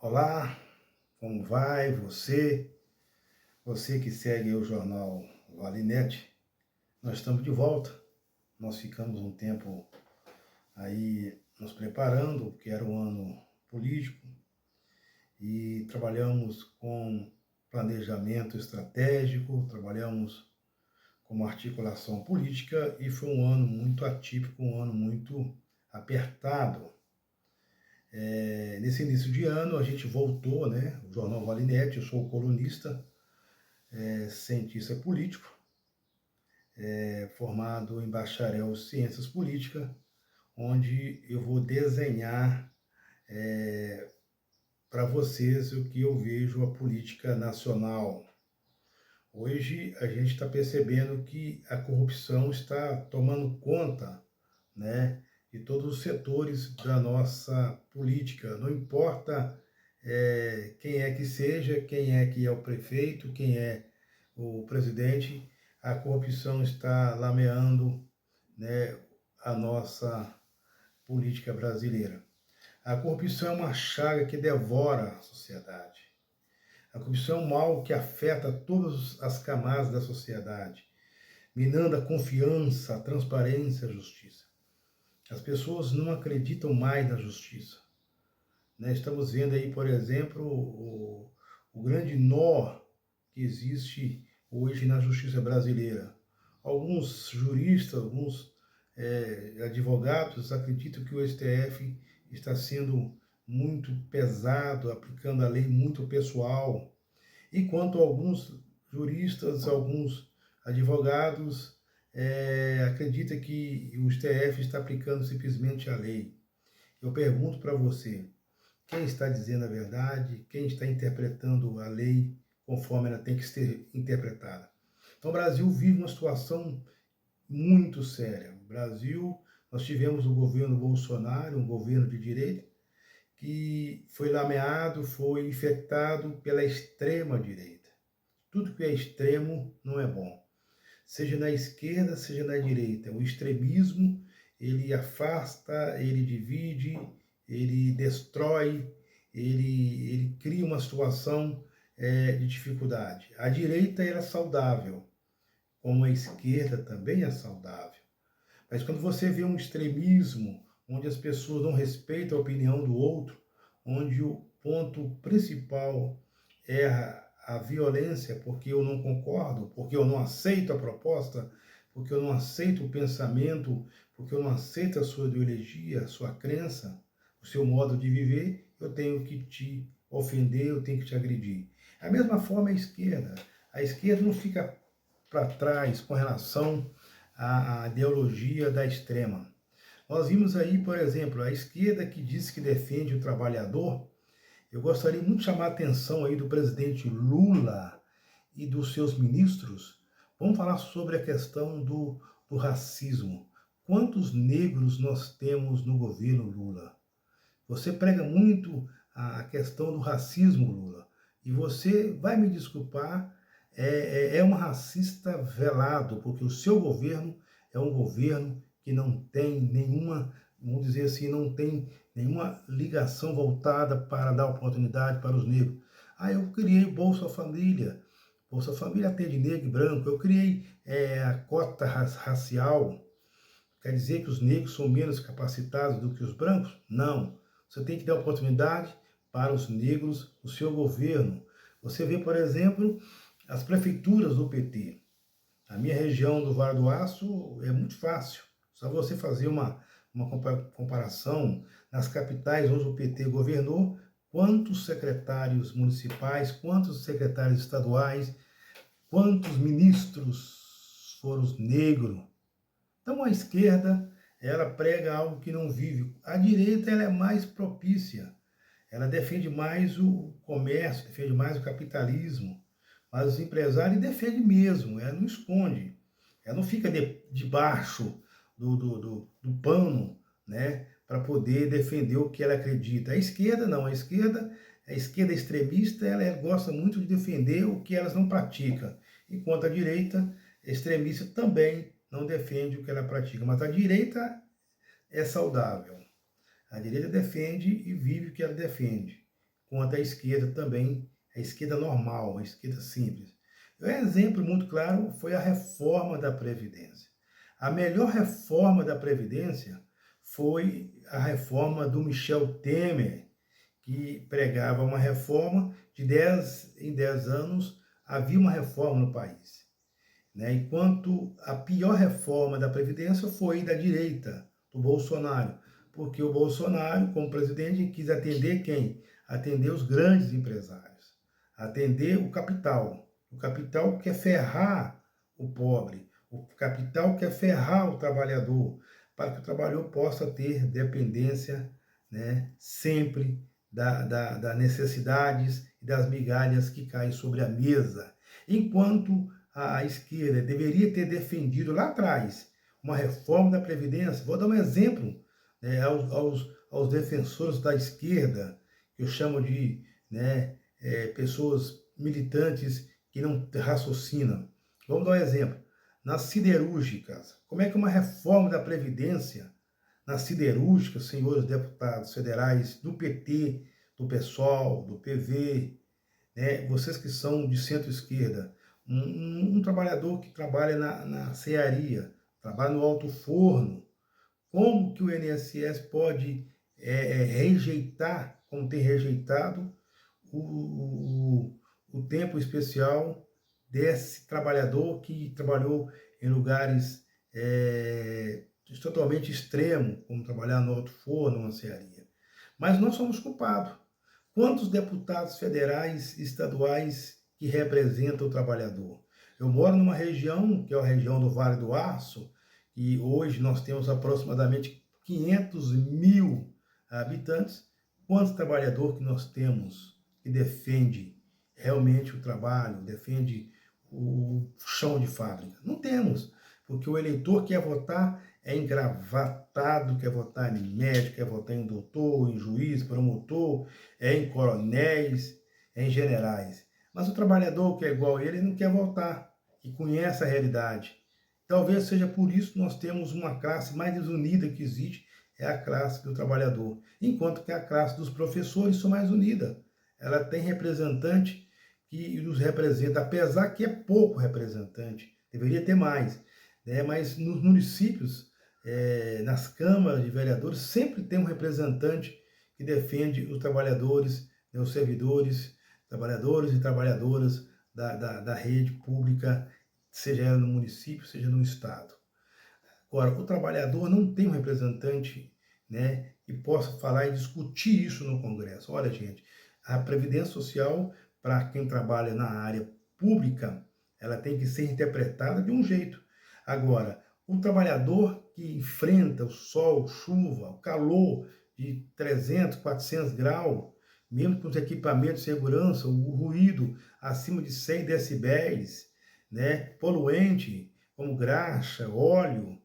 Olá, como vai você? Você que segue o jornal Valinete, nós estamos de volta. Nós ficamos um tempo aí nos preparando, porque era um ano político, e trabalhamos com planejamento estratégico, trabalhamos com articulação política, e foi um ano muito atípico, um ano muito apertado. Nesse início de ano, a gente voltou, né? O jornal Valinete, eu sou colunista, cientista político, formado em bacharel em Ciências Políticas, onde eu vou desenhar para vocês o que eu vejo a política nacional. Hoje a gente está percebendo que a corrupção está tomando conta, né, de todos os setores da nossa política. Não importa quem é que seja, quem é que é o prefeito, quem é o presidente, a corrupção está lameando, né, a nossa política brasileira. A corrupção é uma chaga que devora a sociedade. A corrupção é um mal que afeta todas as camadas da sociedade, minando a confiança, a transparência, a justiça. As pessoas não acreditam mais na justiça, né? Estamos vendo aí, por exemplo, o grande nó que existe hoje na justiça brasileira. Alguns juristas, alguns advogados acreditam que o STF está sendo muito pesado, aplicando a lei muito pessoal, enquanto alguns juristas, alguns advogados acreditam que o STF está aplicando simplesmente a lei. Eu pergunto para você, quem está dizendo a verdade, quem está interpretando a lei conforme ela tem que ser interpretada? Então o Brasil vive uma situação muito séria. No Brasil, nós tivemos o governo Bolsonaro, um governo de direita, que foi lameado, foi infectado pela extrema-direita. Tudo que é extremo não é bom. Seja na esquerda, seja na direita. O extremismo, ele afasta, ele divide, ele destrói, ele cria uma situação de dificuldade. A direita era saudável, como a esquerda também é saudável. Mas quando você vê um extremismo, onde as pessoas não respeitam a opinião do outro, onde o ponto principal é a violência, porque eu não concordo, porque eu não aceito a proposta, porque eu não aceito o pensamento, porque eu não aceito a sua ideologia, a sua crença, o seu modo de viver, eu tenho que te ofender, eu tenho que te agredir. A mesma forma a esquerda. A esquerda não fica para trás com relação à ideologia da extrema. Nós vimos aí, por exemplo, a esquerda que diz que defende o trabalhador. Eu gostaria muito de chamar a atenção aí do presidente Lula e dos seus ministros. Vamos falar sobre a questão do racismo. Quantos negros nós temos no governo Lula? Você prega muito a questão do racismo, Lula, e você vai me desculpar, é um racista velado, porque o seu governo é um governo que não tem nenhuma, vamos dizer assim, não tem nenhuma ligação voltada para dar oportunidade para os negros. Eu criei Bolsa Família. Bolsa Família atende negro e branco. Eu criei a cota racial. Quer dizer que os negros são menos capacitados do que os brancos? Não. Você tem que dar oportunidade para os negros no seu governo. Você vê, por exemplo, as prefeituras do PT. A minha região do Vale do Aço é muito fácil. Só você fazer uma comparação nas capitais onde o PT governou, quantos secretários municipais, quantos secretários estaduais, quantos ministros foram negros. Então a esquerda, ela prega algo que não vive. A direita, ela é mais propícia. Ela defende mais o comércio, defende mais o capitalismo. Mas os empresários defendem mesmo, ela não esconde. Ela não fica debaixo do pano, né, para poder defender o que ela acredita. A esquerda não, a esquerda extremista, ela gosta muito de defender o que elas não praticam. Enquanto a direita extremista também não defende o que ela pratica. Mas a direita é saudável. A direita defende e vive o que ela defende. quanto a esquerda também, a esquerda normal, a esquerda simples. Um exemplo muito claro foi a reforma da Previdência. A melhor reforma da Previdência foi a reforma do Michel Temer, que pregava uma reforma de 10 em 10 anos, havia uma reforma no país, né? Enquanto a pior reforma da Previdência foi da direita, do Bolsonaro, porque o Bolsonaro, como presidente, quis atender quem? Atender os grandes empresários, atender o capital quer ferrar o pobre, o capital quer ferrar o trabalhador, para que o trabalhador possa ter dependência, né, sempre das necessidades e das migalhas que caem sobre a mesa. Enquanto a esquerda deveria ter defendido lá atrás uma reforma da Previdência, vou dar um exemplo, né, aos defensores da esquerda, que eu chamo de, né, pessoas militantes que não raciocinam. Vamos dar um exemplo. Nas siderúrgicas, como é que uma reforma da Previdência nas siderúrgicas, senhores deputados federais do PT, do PSOL, do PV, né, vocês que são de centro-esquerda, um trabalhador que trabalha na cearia, trabalha no alto forno, como que o INSS pode rejeitar, como tem rejeitado, o tempo especial desse trabalhador que trabalhou em lugares totalmente extremo, como trabalhar no alto forno, numa cearia. Mas nós somos culpados. Quantos deputados federais e estaduais que representam o trabalhador? Eu moro numa região, que é a região do Vale do Aço, e hoje nós temos aproximadamente 500 mil habitantes. Quantos trabalhadores que nós temos que defende realmente o trabalho, defende o chão de fábrica? Não temos, porque o eleitor quer votar engravatado, quer votar em médico, quer votar em doutor, em juiz, promotor, em coronéis, em generais. Mas o trabalhador que é igual a ele não quer votar, que conhece a realidade. Talvez seja por isso que nós temos uma classe mais desunida que existe, é a classe do trabalhador. Enquanto que a classe dos professores é mais unida. Ela tem representante que nos representa, apesar que é pouco representante, deveria ter mais, né? Mas nos municípios, nas câmaras de vereadores, sempre tem um representante que defende os trabalhadores, né, os servidores, trabalhadores e trabalhadoras da rede pública, seja ela no município, seja no estado. Agora, o trabalhador não tem um representante, né, que possa falar e discutir isso no Congresso. Olha, gente, a Previdência Social, para quem trabalha na área pública, ela tem que ser interpretada de um jeito. Agora, o trabalhador que enfrenta o sol, chuva, o calor de 300, 400 graus, mesmo com os equipamentos de segurança, o ruído acima de 100 decibéis, né, poluente, como graxa, óleo,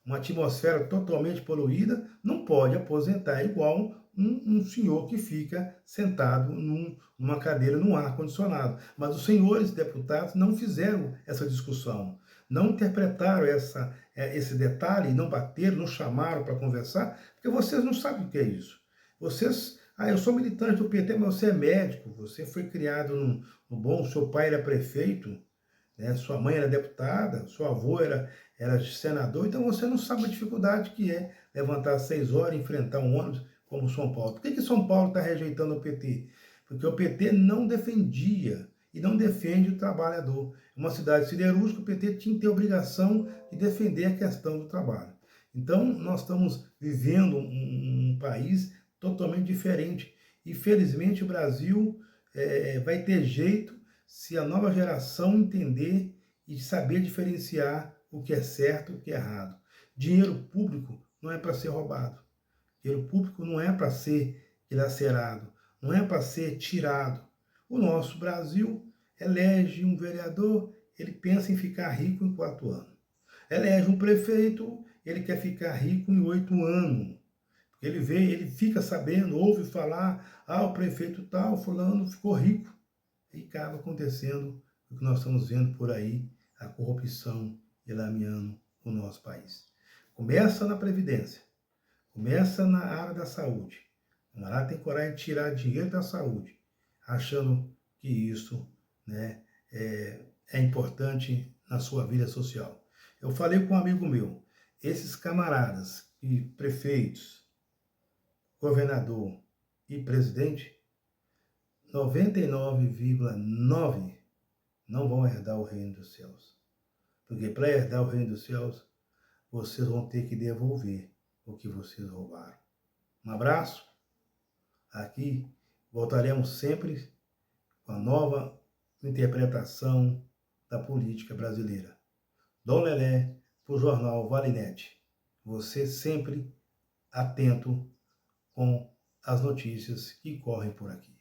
uma atmosfera totalmente poluída, não pode aposentar igual um senhor que fica sentado numa cadeira num ar-condicionado. Mas os senhores deputados não fizeram essa discussão, não interpretaram esse detalhe, não bateram, não chamaram para conversar, porque vocês não sabem o que é isso. Vocês, eu sou militante do PT, mas você é médico, você foi criado no bom, seu pai era prefeito, né? Sua mãe era deputada, seu avô era senador, então você não sabe a dificuldade que é levantar às 6 horas e enfrentar um ônibus como São Paulo. Por que São Paulo está rejeitando o PT? Porque o PT não defendia e não defende o trabalhador. Uma cidade siderúrgica, o PT tinha que ter obrigação de defender a questão do trabalho. Então, nós estamos vivendo um país totalmente diferente. E, felizmente, o Brasil vai ter jeito se a nova geração entender e saber diferenciar o que é certo e o que é errado. Dinheiro público não é para ser roubado. Dinheiro público não é para ser dilacerado, não é para ser tirado. O nosso Brasil elege um vereador, ele pensa em ficar rico em 4 anos. Elege um prefeito, ele quer ficar rico em 8 anos. Ele vê, ele fica sabendo, ouve falar, o prefeito tal, fulano ficou rico. E acaba acontecendo o que nós estamos vendo por aí, a corrupção lameando o nosso país. Começa na Previdência, começa na área da saúde. O camarada tem coragem de tirar dinheiro da saúde, achando que isso, né, é importante na sua vida social. Eu falei com um amigo meu, esses camaradas e prefeitos, governador e presidente, 99,9 não vão herdar o reino dos céus. Porque para herdar o reino dos céus, vocês vão ter que devolver o que vocês roubaram. Um abraço. Aqui voltaremos sempre com a nova interpretação da política brasileira. Dom Lelé, para o jornal Valinete. Você sempre atento com as notícias que correm por aqui.